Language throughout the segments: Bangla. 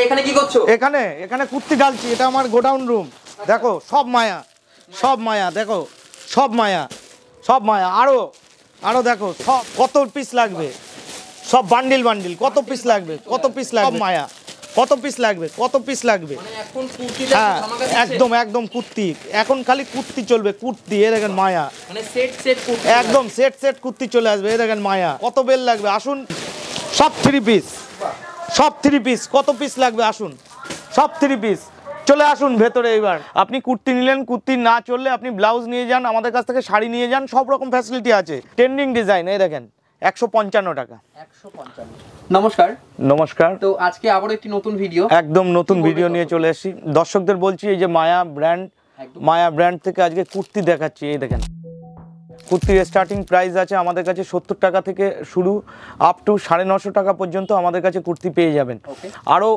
এখানে কি করছো? এখানে কুর্তি ঢালছি, এটা আমার গোডাউন রুম। দেখো সব মায়া, সব মায়া, দেখো সব মায়া, সব মায়া। আরো দেখো সব কত পিস লাগবে, সব বান্ডিল বান্ডিল, কত পিস লাগবে, কত পিস লাগবে মায়া, কত পিস লাগবে, কত পিস লাগবে। এখন কুর্তিটা হ্যাঁ ধামাকা দিচ্ছে। একদম কুর্তি, এখন খালি কুর্তি চলবে, কুর্তি। এ দেখেন মায়া, মানে সেট কুর্তি, একদম সেট কুর্তি চলে আসবে। এ দেখেন মায়া, কত বেল লাগবে আসুন, সব 3 পিস, সব 3 পিস, কত পিস লাগবে আসুন, সব 3 পিস চলে আসুন ভেতরে। এবার আপনি কুর্তি নিলেন, কুর্তি না চললে আপনি ব্লাউজ নিয়ে যান, আমাদের কাছ থেকে শাড়ি নিয়ে যান, সব রকম ফ্যাসিলিটি আছে। ট্রেন্ডিং ডিজাইন, এই দেখেন 155 টাকা। 155। নমস্কার। নমস্কার। তো আজকে আবারও একটি নতুন ভিডিও, একদম নতুন ভিডিও নিয়ে চলে এসেছি। দর্শকদের বলছি এই যে মায়া ব্র্যান্ড থেকে আজকে কুর্তি দেখাচ্ছি। এই দেখেন কুর্তির স্টার্টিং প্রাইস আছে আমাদের কাছে 70 টাকা থেকে শুরু, আপ টু 950 টাকা পর্যন্ত আমাদের কাছে কুর্তি পেয়ে যাবেন। আরও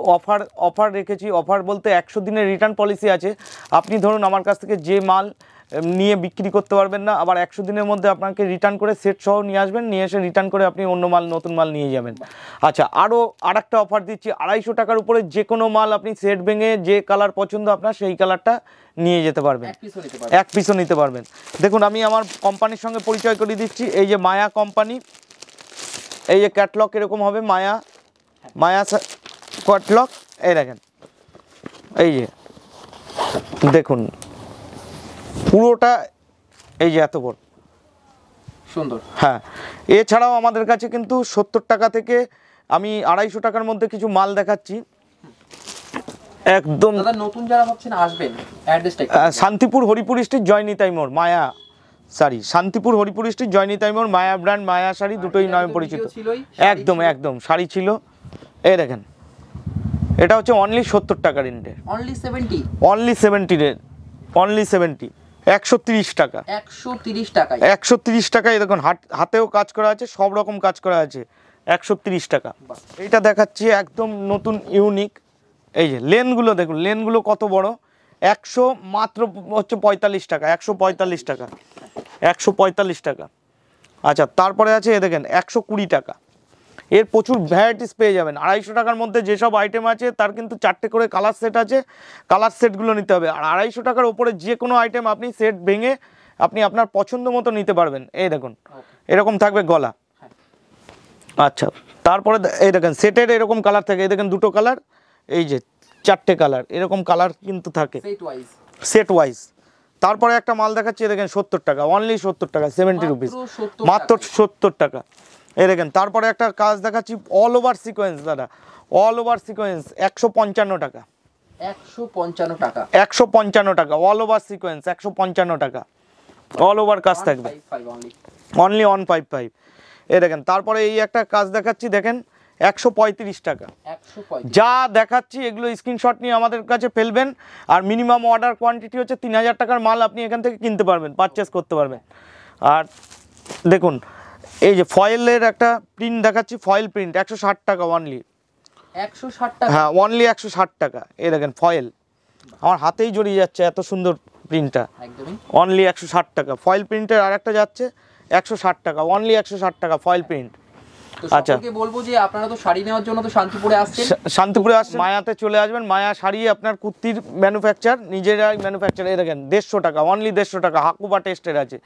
অফার রেখেছি। অফার বলতে 100 দিনের রিটার্ন পলিসি আছে। আপনি ধরুন আমার কাছ থেকে যে মাল নিয়ে বিক্রি করতে পারবেন না, আবার 100 দিনের মধ্যে আপনাকে রিটার্ন করে সেট সহ নিয়ে আসবেন, নিয়ে এসে রিটার্ন করে আপনি অন্য মাল, নতুন মাল নিয়ে যাবেন। আচ্ছা, আরেকটা অফার দিচ্ছি, 250 টাকার উপরে যে কোনো মাল আপনি সেট ভেঙে যে কালার পছন্দ আপনার সেই কালারটা নিয়ে যেতে পারবেন, এক পিসও নিতে পারবেন। দেখুন আমি আমার কোম্পানির সঙ্গে পরিচয় করে দিচ্ছি। এই যে মায়া কোম্পানি, এই যে ক্যাটলগ এরকম হবে, মায়া ক্যাটলগ। এই দেখেন, এই যে দেখুন পুরোটা, এই যে এত বড় সুন্দর। হ্যাঁ, এছাড়াও আমাদের কাছে কিন্তু 70 টাকা থেকে আমি 250 টাকার মধ্যে কিছু মাল দেখাচ্ছি। একদম দাদা নতুন যারা ভাবছেন আসবেন, অ্যাড্রেসটা শান্তিপুর হরিপুর স্ট্রিট, জয়নিতাই মোড়, মায়া শাড়ি। শান্তিপুর হরিপুর স্ট্রিট, জয়নিতাই মোড়, মায়া ব্র্যান্ড, মায়া শাড়ি, দুটোই নামে পরিচিত। একদম শাড়ি ছিল। এই দেখেন এটা হচ্ছে অনলি 70 টাকার ইন্ডে, অনলি 70, অনলি 70 রেট, অনলি 70, 130 টাকা, 130 টাকা, 130 টাকা। এই দেখুন হাতেও কাজ করা আছে, সব রকম কাজ করা আছে, 130 টাকা। এইটা দেখাচ্ছি একদম নতুন ইউনিক। এই যে লেনগুলো দেখুন, লেনগুলো কত বড়, 100 মাত্র হচ্ছে 45 টাকা, 145 টাকা, 145 টাকা। আচ্ছা, তারপরে আছে এ দেখেন 120 টাকা। এর প্রচুর ভ্যারাইটিস পেয়ে যাবেন। 250 টাকার মধ্যে যেসব আইটেম আছে তার কিন্তু 4টে করে কালার সেট আছে, কালার সেটগুলো নিতে হবে। আর 250 টাকার ওপরে যে কোনো আইটেম আপনি সেট ভেঙে আপনি আপনার পছন্দ মতো নিতে পারবেন। এই দেখুন এরকম থাকবে গলা। আচ্ছা, তারপরে এই দেখেন সেটের এরকম কালার থাকে, এই দেখেন দুটো কালার, এই যে 4টে কালার, এরকম কালার কিন্তু থাকে সেট ওয়াইজ। তারপরে একটা মাল দেখাচ্ছি, দেখেন 70 টাকা, অনলি 70 টাকা, 70 রুপিস, মাত্র 70 টাকা। এই দেখেন তারপরে একটা কাজ দেখাচ্ছি, অল ওভার সিকোয়েন্স দাদা, অল ওভার সিকোয়েন্স 155 টাকা, 155 টাকা, 155 টাকা, অল ওভার সিকোয়েন্স 155 টাকা, অল ওভার কাজ থাকবে, অনলি 155। এই দেখেন তারপরে এই একটা কাজ দেখাচ্ছি, দেখেন 135 টাকা। যা দেখাচ্ছি এগুলো স্ক্রিনশট নিয়ে আমাদের কাছে ফেলবেন। আর মিনিমাম অর্ডার কোয়ান্টিটি হচ্ছে 3000 টাকার মাল আপনি এখান থেকে কিনতে পারবেন, পারচেস করতে পারবেন। আর দেখুন এই যে ফয়েলের একটা প্রিন্ট দেখাচ্ছি, ফয়েল প্রিন্ট 160 টাকা অনলি, 160 টাকা, হ্যাঁ অনলি 160 টাকা। এই দেখেন ফয়েল, আমার হাতেই জড়িয়ে যাচ্ছে এত সুন্দর প্রিন্টটা, একদমই অনলি 160 টাকা। ফয়েল প্রিন্টের আর একটা যাচ্ছে 160 টাকা, অনলি 160 টাকা ফয়েল প্রিন্ট। আচ্ছা, বলবো যে আপনারা তো শাড়ি নেওয়ার জন্য তো শান্তিপুরে আসছেন, শান্তিপুরে আসছেন, মায়াতে চলে আসবেন। মায়া শাড়ি আপনার কুর্তির ম্যানুফ্যাকচার, নিজেরাই ম্যানুফ্যাকচার। এই দেখেন 150 টাকা, অনলি 150 টাকা। হাকুবা টেস্টের আছে,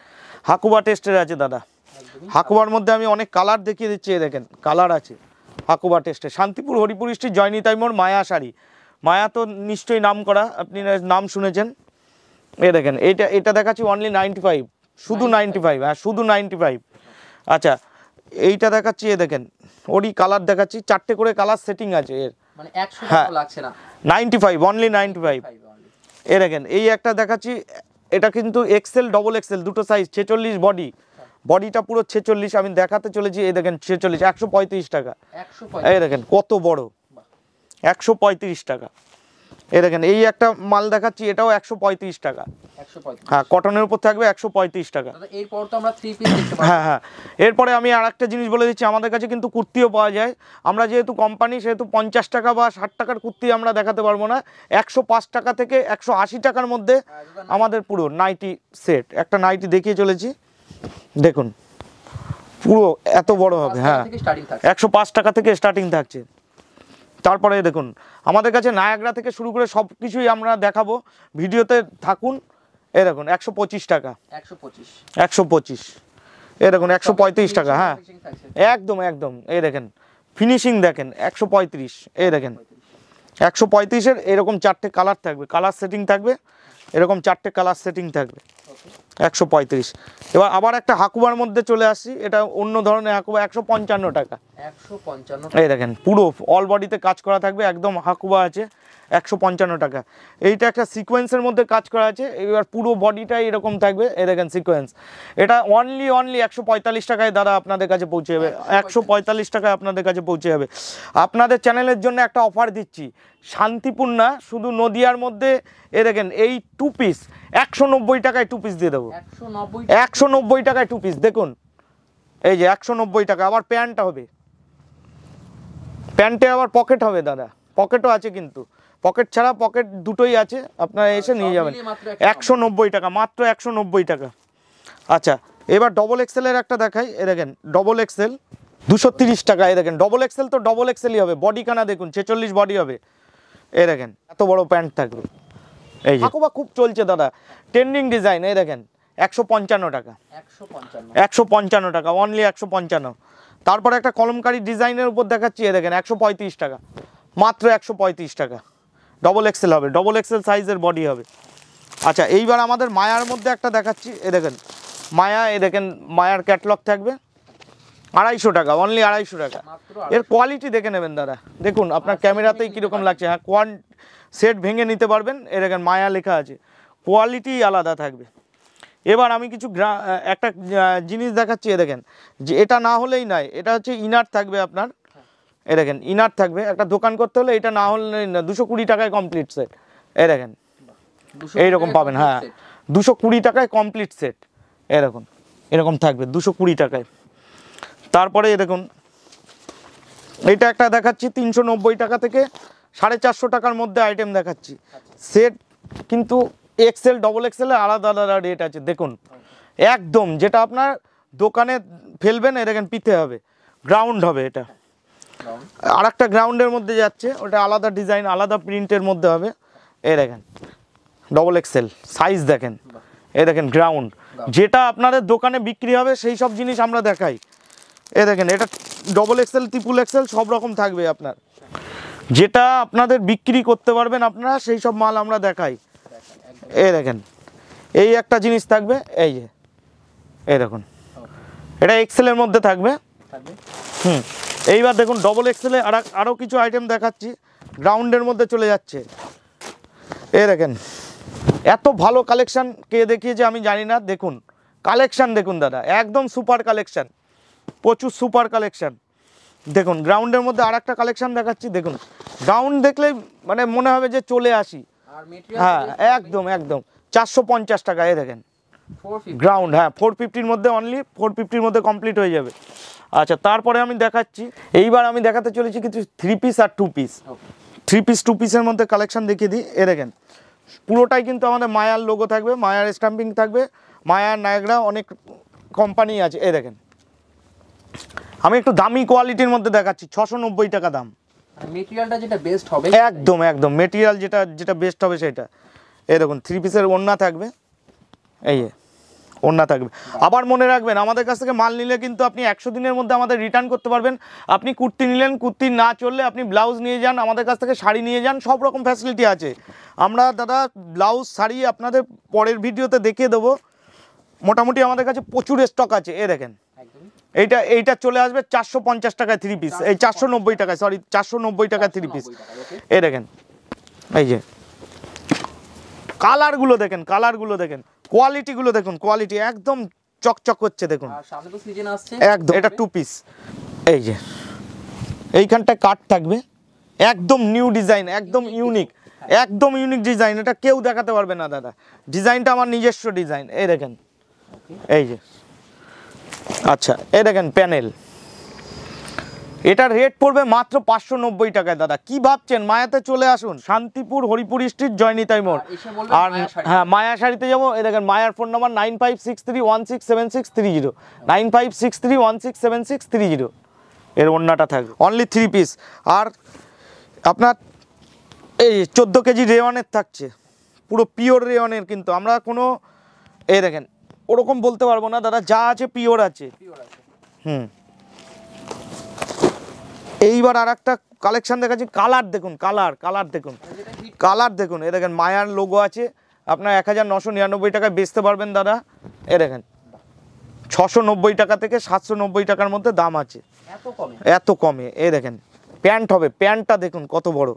হাকুবা টেস্টের আছে দাদা। হাকুবার মধ্যে আমি অনেক কালার দেখিয়ে দিচ্ছি, এই দেখেন কালার আছে হাকুবা টেস্টে। শান্তিপুর হরিপুর স্ট্রিট, জয়নিতাই মোড়, মায়া শাড়ি। মায়া তো নিশ্চয়ই নাম করা, আপনি নাম শুনেছেন। এই দেখেন এটা দেখাচ্ছি অনলি 95, শুধু 95, হ্যাঁ শুধু 95। আচ্ছা, এইটা দেখাচ্ছি, এ দেখেন ওরই কালার দেখাচ্ছি, 4টে করে কালার সেটিং আছে এর, মানে 100 টাকা লাগছে না, 95, অনলি 95। এ দেখেন এই একটা দেখাচ্ছি, এটা কিন্তু এক্সেল ডবল এক্সেল দুটো সাইজ, 46 বডি, বডিটা পুরো 46 আমি দেখাতে চলেছি। এই দেখেন 46, 135 টাকা। এই দেখেন কত বড়, 135 টাকা। এই দেখেন এই একটা মাল দেখাচ্ছি, এটাও 135 টাকা, হ্যাঁ কটনের উপর থাকবে, 135 টাকা। এরপর তো আমরা 3 পিস দেখতে পাবো। হ্যাঁ, এরপরে আমি আর একটা জিনিস বলে দিচ্ছি, আমাদের কাছে কিন্তু কুর্তিও পাওয়া যায়। আমরা যেহেতু কোম্পানি সেহেতু 50 টাকা বা 60 টাকার কুর্তি আমরা দেখাতে পারবো না। 105 টাকা থেকে 180 টাকার মধ্যে আমাদের পুরো নাইটি সেট, একটা নাইটি দেখিয়ে চলেছি, দেখুন পুরো এত বড় হবে, হ্যাঁ 105 টাকা থেকে স্টার্টিং থাকছে। তারপরে দেখুন আমাদের কাছে নায়াগ্রা থেকে শুরু করে সব কিছুই আমরা দেখাবো, ভিডিওতে থাকুন। এই দেখুন 125 টাকা, 125, 125, এই দেখুন 135 টাকা। হ্যাঁ একদম একদম, এই দেখেন ফিনিশিং দেখেন 135, এই দেখেন 135-এর এরকম 4টে কালার থাকবে, কালার সেটিং থাকবে, এরকম 4টে কালার সেটিং থাকবে, 135। এবার আবার একটা হাকুবার মধ্যে চলে আসছি, এটা অন্য ধরনের হাকুবা, 155 টাকা, 155। এই দেখেন পুরো অল বডিতে কাজ করা থাকবে, একদম হাকুবা আছে, 155 টাকা। এইটা একটা সিকোয়েন্সের মধ্যে কাজ করা আছে, এবার পুরো বডিটাই এরকম থাকবে, এই দেখেন সিকোয়েন্স। এটা অনলি 145 টাকায় দাদা আপনাদের কাছে পৌঁছে যাবে, 145 টাকায় আপনাদের কাছে পৌঁছে যাবে। আপনাদের চ্যানেলের জন্য একটা অফার দিচ্ছি, শান্তিপুর না শুধু নদিয়ার মধ্যে, এ দেখেন এই 2 পিস 190 টাকায় 2 পিস দিয়ে দেবো, 190 টাকায় 2 পিস। দেখুন এই যে 190 টাকা। আবার প্যান্ট হবে, প্যান্টে আবার পকেট হবে দাদা, পকেটও আছে, কিন্তু পকেট ছাড়া পকেট দুটোই আছে, আপনারা এসে নিয়ে যাবেন। 190 টাকা, মাত্র 190 টাকা। আচ্ছা এবার ডবল এক্সেলের একটা দেখাই, এ দেখেন ডবল এক্সেল 230 টাকা। এই দেখেন ডবল এক্সেল তো ডবল এক্সেলই হবে, বডি কানা দেখুন 46 বডি হবে, এই দেখেন এত বড় প্যান্ট থাকবে। এই যে হাকুবা খুব চলছে দাদা, ট্রেন্ডিং ডিজাইন, এই দেখেন 155 টাকা, 155 টাকা, অনলি 155। তারপরে একটা কলমকারি ডিজাইনের উপর দেখাচ্ছি, এ দেখেন 135 টাকা, মাত্র 135 টাকা। ডবল এক্সেল হবে, ডবল এক্সেল সাইজের বডি হবে। আচ্ছা এইবার আমাদের মায়ার মধ্যে একটা দেখাচ্ছি, এ দেখেন মায়া, এ দেখেন মায়ার ক্যাটলগ থাকবে 250 টাকা, অনলি 250 টাকা। এর কোয়ালিটি দেখে নেবেন দাদা, দেখুন আপনার ক্যামেরাতেই কীরকম লাগছে। হ্যাঁ সেট ভেঙে নিতে পারবেন, এ দেখেন মায়া লেখা আছে, কোয়ালিটি আলাদা থাকবে। এবার আমি কিছু একটা জিনিস দেখাচ্ছি, এ দেখেন যে এটা না হলেই নয়, এটা হচ্ছে ইনার থাকবে আপনার, এ দেখেন ইনার থাকবে। একটা দোকান করতে হলে এটা না হলে না, 220 টাকায় কমপ্লিট সেট, এ দেখেন এইরকম পাবেন। হ্যাঁ 220 টাকায় কমপ্লিট সেট, এরকম এরকম থাকবে 220 টাকায়। তারপরে এ দেখুন এইটা একটা দেখাচ্ছি 390 টাকা থেকে 450 টাকার মধ্যে আইটেম দেখাচ্ছি সেট, কিন্তু এক্সেল ডবল এক্সেলে আলাদা আলাদা রেট আছে। দেখুন একদম যেটা আপনার দোকানে ফেলবেন, এ দেখেন পিতে হবে, গ্রাউন্ড হবে, এটা আর একটা গ্রাউন্ডের মধ্যে যাচ্ছে, ওটা আলাদা ডিজাইন আলাদা প্রিন্টের মধ্যে হবে। এই দেখেন ডবল এক্সেল সাইজ দেখেন, এই দেখেন গ্রাউন্ড, যেটা আপনাদের দোকানে বিক্রি হবে সেই সব জিনিস আমরা দেখাই। এই দেখেন এটা ডবল এক্সেল ট্রিপল এক্সেল সব রকম থাকবে, আপনার যেটা আপনাদের বিক্রি করতে পারবেন আপনারা সেই সব মাল আমরা দেখাই। এই দেখেন এই একটা জিনিস থাকবে, এই যে এই দেখুন এটা এক্সেলের মধ্যে থাকবে। এইবার দেখুন ডবল এক্সেলে আরও কিছু আইটেম দেখাচ্ছি, গ্রাউন্ডের মধ্যে চলে যাচ্ছে। এই দেখেন এত ভালো কালেকশান কে দেখিয়েছে আমি জানি না, দেখুন কালেকশান দেখুন দাদা, একদম সুপার কালেকশান, প্রচুর সুপার কালেকশান। দেখুন গ্রাউন্ডের মধ্যে আর একটা কালেকশান দেখাচ্ছি, দেখুন গ্রাউন্ড দেখলেই মানে মনে হবে যে চলে আসি। হ্যাঁ একদম একদম 450 টাকা, এই দেখেন গ্রাউন্ড, হ্যাঁ 450-র মধ্যে, অনলি 450-র মধ্যে কমপ্লিট হয়ে যাবে। আচ্ছা তারপরে আমি দেখাচ্ছি, এইবার আমি দেখাতে চলেছি কিছু 3 পিস আর 2 পিস। 3 পিস 2 পিসের মধ্যে কালেকশান দেখিয়ে দিই। এ দেখেন পুরোটাই কিন্তু আমাদের মায়ার লোগো থাকবে, মায়ার স্ট্যাম্পিং থাকবে, মায়ার নায়গ্রা অনেক কোম্পানি আছে। এ দেখেন আমি একটু দামি কোয়ালিটির মধ্যে দেখাচ্ছি, 690 টাকা দাম। মেটেরিয়ালটা যেটা বেস্ট হবে, একদম একদম মেটেরিয়াল যেটা বেস্ট হবে সেটা। এই দেখুন 3 পিসের ওড়না থাকবে, এই ওড়না থাকবে। আবার মনে রাখবেন আমাদের কাছ থেকে মাল নিলে কিন্তু আপনি 100 দিনের মধ্যে আমাদের রিটার্ন করতে পারবেন। আপনি কুর্তি নিলেন, কুর্তি না চললে আপনি ব্লাউজ নিয়ে যান, আমাদের কাছ থেকে শাড়ি নিয়ে যান, সব রকম ফ্যাসিলিটি আছে। আমরা দাদা ব্লাউজ শাড়ি আপনাদের পরের ভিডিওতে দেখিয়ে দেবো, মোটামুটি আমাদের কাছে প্রচুর স্টক আছে। এ দেখেন এইটা চলে আসবে 450 টাকায় 3 পিস, এই 490 টাকায়, সরি 490 টাকায় 3 পিস। এই দেখেন এই যে কালারগুলো দেখেন, কালারগুলো দেখেন, কোয়ালিটিগুলো দেখুন, কোয়ালিটি একদম চকচক করছে দেখুন, সামনে তো সিজন আসছে একদম। এটা 2 পিস, এই যে এইখানটায় কাট থাকবে, একদম নিউ ডিজাইন, একদম ইউনিক, একদম ইউনিক ডিজাইন, এটা কেউ দেখাতে পারবে না দাদা, ডিজাইনটা আমার নিজস্ব ডিজাইন। এই দেখেন এই যে, আচ্ছা এই দেখেন প্যানেল, এটার রেট পড়বে মাত্র 590 টাকায় দাদা। কি ভাবছেন, মায়াতে চলে আসুন, শান্তিপুর হরিপুর স্ট্রিট জয়নিতাই মোড়। আর হ্যাঁ মায়া শাড়িতে যাবো, এই দেখেন মায়ার ফোন নাম্বার 9563167630, 9563167630, এর ওড়নাটা থাকবে অনলি 3 পিস। আর আপনার এই 14 কেজি রেওয়ানের থাকছে, পুরো পিওর রেওয়ানের, কিন্তু আমরা কোনো এই দেখেন ওরকম বলতে পারবো না দাদা, যা আছে পিওর আছে। হুম, এইবার আর একটা কালেকশন দেখাচ্ছি, কালার দেখুন, কালার দেখুন, কালার দেখুন, এ দেখেন মায়ার লোগো আছে, আপনার 1999 টাকায় বেচতে পারবেন দাদা। এ দেখেন 690 টাকা থেকে 790 টাকার মধ্যে দাম আছে, এত কমে। এ দেখেন প্যান্ট হবে, প্যান্টটা দেখুন কত বড়,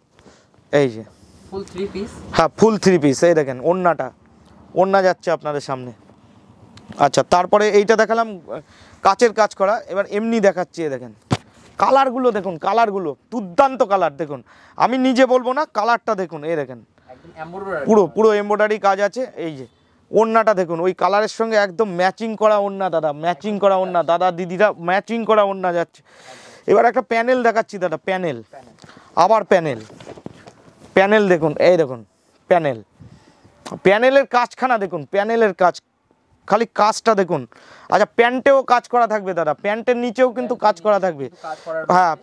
এই যে ফুল 3 পিস। হ্যাঁ ফুল 3 পিস। এই দেখেন ওড়নাটা, ওড়না যাচ্ছে আপনাদের সামনে। আচ্ছা, তারপরে এইটা দেখালাম কাচের কাজ করা, এবার এমনি দেখাচ্ছি। এ দেখেন কালারগুলো দেখুন, কালারগুলো দুর্দান্ত কালার দেখুন, আমি নিজে বলবো না, কালারটা দেখুন। এই দেখেন পুরো এমব্রয়ডারি কাজ আছে। এই যে ওড়নাটা দেখুন, ওই কালারের সঙ্গে একদম ম্যাচিং করা ওড়না দাদা, ম্যাচিং করা ওড়না দাদা, দিদিরা ম্যাচিং করা ওড়না যাচ্ছে। এবার একটা প্যানেল দেখাচ্ছি দাদা, প্যানেল, আবার প্যানেল দেখুন, এই দেখুন প্যানেল, প্যানেলের কাজখানা দেখুন, প্যানেলের কাজ, খালি কাজটা দেখুন। আচ্ছা, প্যান্টেও কাজ করা থাকবে দাদা, প্যান্টের নিচেও কিন্তু কাজ করা থাকবে। হ্যাঁ,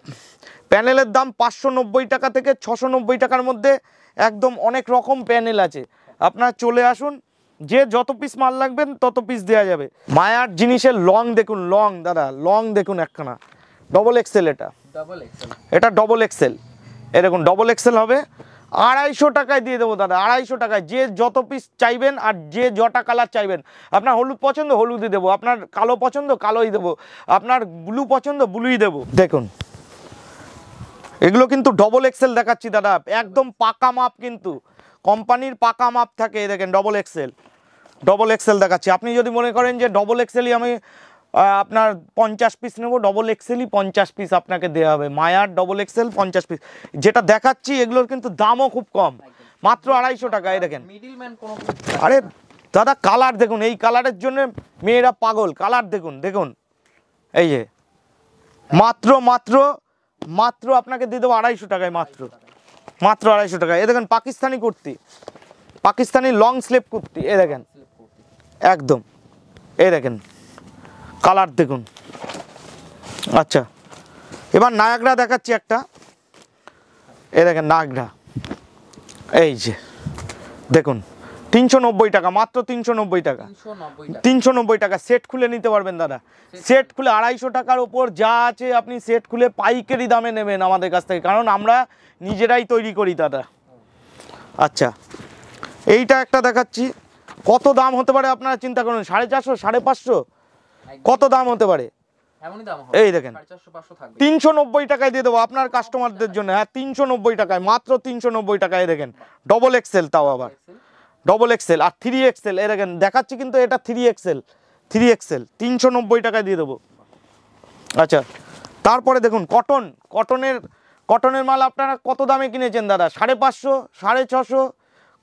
প্যানেলের দাম 590 টাকা থেকে 690 টাকার মধ্যে, একদম অনেক রকম প্যানেল আছে। আপনারা চলে আসুন, যে যত পিস মাল লাগবেন তত পিস দেওয়া যাবে। মায়ার জিনিসের লং দেখুন, লং দাদা, লং দেখুন একখানা, ডবল এক্সেল, এটা ডবল এক্সেল, এরকম ডবল এক্সেল হবে। 250 টাকায় দিয়ে দেবো দাদা, 250 টাকায়, যে যত পিস চাইবেন আর যে যটা কালার চাইবেন। আপনার হলুদ পছন্দ হলুদই দেবো, আপনার কালো পছন্দ কালোই দেবো, আপনার ব্লু পছন্দ ব্লুই দেবো। দেখুন এগুলো কিন্তু ডবল এক্সেল দেখাচ্ছি দাদা, একদম পাকা মাপ, কিন্তু কোম্পানির পাকা মাপ থাকে। দেখেন ডবল এক্সেল দেখাচ্ছি। আপনি যদি মনে করেন যে ডবল এক্সেলই আমি আপনার 50 পিস নেবো, ডবল এক্সেলই 50 পিস আপনাকে দেওয়া হবে। মায়ার ডবল এক্সেল 50 পিস, যেটা দেখাচ্ছি এগুলোর কিন্তু দামও খুব কম, মাত্র 250 টাকা। এই দেখেন, আরে দাদা কালার দেখুন, এই কালারের জন্য মেয়েরা পাগল, কালার দেখুন, দেখুন এই যে মাত্র মাত্র মাত্র আপনাকে দিয়ে দেবো 250 টাকায়, মাত্র 250 টাকায়। এ দেখেন পাকিস্তানি কুর্তি, পাকিস্তানি লং স্লিভ কুর্তি, এ দেখেন একদম, এই দেখেন কালার দেখুন। আচ্ছা, এবার নায়াগ্রা দেখাচ্ছি একটা, এই দেখেন নায়াগ্রা, এই যে দেখুন 390 টাকা, মাত্র 390 টাকা, 390 টাকা। সেট খুলে নিতে পারবেন দাদা, সেট খুলে 250 টাকার ওপর যা আছে আপনি সেট খুলে পাইকারি দামে নেবেন আমাদের কাছ থেকে, কারণ আমরা নিজেরাই তৈরি করি দাদা। আচ্ছা, এইটা একটা দেখাচ্ছি, কত দাম হতে পারে আপনারা চিন্তা করুন, 450, 550, কত দাম হতে পারে? এই দেখেন 390 টাকায় দিয়ে দেবো আপনার কাস্টমারদের জন্য। হ্যাঁ 390 টাকায়, মাত্র 390 টাকায়। দেখেন ডবল এক্সেল, তাও আবার ডবল এক্সেল আর 3 এক্সেল। এই দেখেন দেখাচ্ছি, কিন্তু এটা 3 এক্সেল, 390 টাকায় দিয়ে দেবো। আচ্ছা, তারপরে দেখুন কটনের মাল আপনারা কত দামে কিনেছেন দাদা? 550, 650,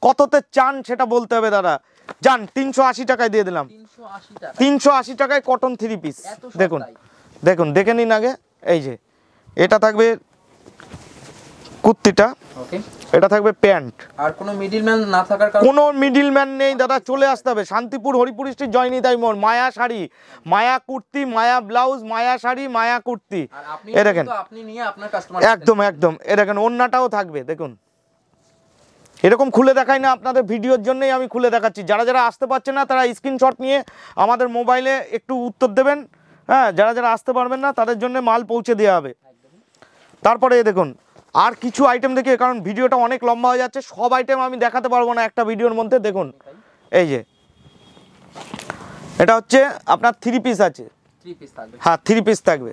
কততে চান সেটা বলতে হবে দাদা। যান 380 টাকায় দিয়ে দিলাম, 380 টাকায় কটন 3 পিস। দেখুন দেখুন, দেখে নিন আগে। এই যে এটা থাকবে কুর্তিটা, এটা থাকবে প্যান্ট। আর কোনো মিডলম্যান না থাকার কারণে, কোনো মিডলম্যান নেই দাদা, চলে আসতে হবে শান্তিপুর হরিপুর স্ট্রিট, জয়নি তাই মোড়। মায়া শাড়ি, মায়া কুর্তি, মায়া ব্লাউজ, মায়া শাড়ি, মায়া কুর্তি। এ দেখেন আপনি নিয়ে আপনার কাস্টমার, একদম একদম। এ দেখেন ওড়নাটাও থাকবে, দেখুন এরকম খুলে দেখাই না, আপনাদের ভিডিওর জন্যই আমি খুলে দেখাচ্ছি। যারা যারা আসতে পারছে না তারা স্ক্রিনশট নিয়ে আমাদের মোবাইলে একটু উত্তর দেবেন। হ্যাঁ, যারা যারা আসতে পারবেন না তাদের জন্য মাল পৌঁছে দেওয়া হবে। তারপরে দেখুন আর কিছু আইটেম দেখি, কারণ ভিডিওটা অনেক লম্বা হয়ে যাচ্ছে, সব আইটেম আমি দেখাতে পারবো না একটা ভিডিওর মধ্যে। দেখুন এই যে এটা হচ্ছে আপনার 3 পিস আছে, হ্যাঁ 3 পিস থাকবে।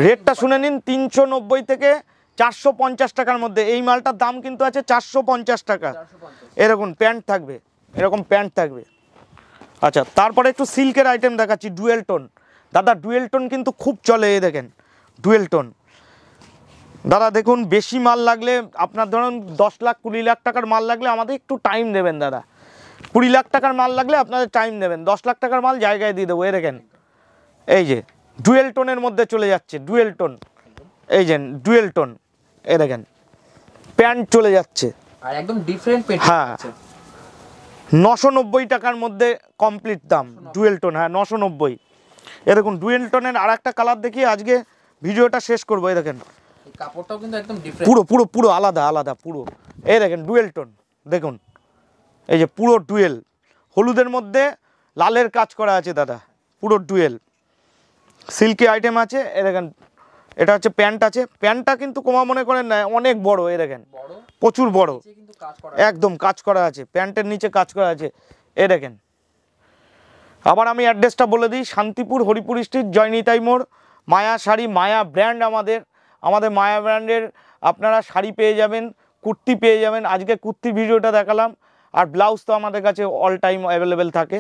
রেটটা শুনে নিন, 390 থেকে 450 টাকার মধ্যে এই মালটার দাম কিন্তু আছে 450 টাকা। এরকম প্যান্ট থাকবে, এরকম প্যান্ট থাকবে। আচ্ছা, তারপরে একটু সিল্কের আইটেম দেখাচ্ছি, ডুয়েল টোন দাদা, ডুয়েল টোন কিন্তু খুব চলে। এই দেখেন ডুয়েল টোন দাদা, দেখুন বেশি মাল লাগলে, আপনার ধরুন 10 লাখ 20 লাখ টাকার মাল লাগলে আমাদের একটু টাইম দেবেন দাদা। 20 লাখ টাকার মাল লাগলে আপনাদের টাইম দেবেন, 10 লাখ টাকার মাল জায়গায় দিয়ে দেবো। এই দেখেন এই যে ডুয়েল টোনের মধ্যে চলে যাচ্ছে, ডুয়েল টোন, এই যে ডুয়েল টোন। এই দেখেন প্যান্ট চলে যাচ্ছে, আর একদম ডিফারেন্ট প্যাটার্ন। হ্যাঁ 990 টাকার মধ্যে কমপ্লিট দাম, ডুয়েল টোন। হ্যাঁ 990। এ দেখুন ডুয়েল টোনের আর একটা কালার দেখিয়ে আজকে ভিডিওটা শেষ করবো। এই দেখেন এই কাপড়টাও কিন্তু একদম ডিফারেন্ট। পুরো পুরো পুরো আলাদা আলাদা পুরো। এই দেখেন ডুয়েল টোন, দেখুন এই যে পুরো ডুয়েল, হলুদের মধ্যে লালের কাজ করা আছে দাদা, পুরো ডুয়েল সিল্কি আইটেম আছে। এ দেখেন এটা হচ্ছে প্যান্ট আছে, প্যান্টটা কিন্তু কমা মনে করেন না, অনেক বড়। এই দেখেন বড়, প্রচুর বড়, নিচে কিন্তু কাজ করা একদম কাজ করা আছে, প্যান্টের নিচে কাজ করা আছে। এ দেখেন, আবার আমি অ্যাড্রেসটা বলে দিই, শান্তিপুর হরিপুর স্ট্রিট, জয়নিতাই মোড়, মায়া শাড়ি, মায়া ব্র্যান্ড। আমাদের মায়া ব্র্যান্ডের আপনারা শাড়ি পেয়ে যাবেন, কুর্তি পেয়ে যাবেন। আজকে কুর্তির ভিডিওটা দেখালাম, আর ব্লাউজ তো আমাদের কাছে অল টাইম অ্যাভেলেবেল থাকে।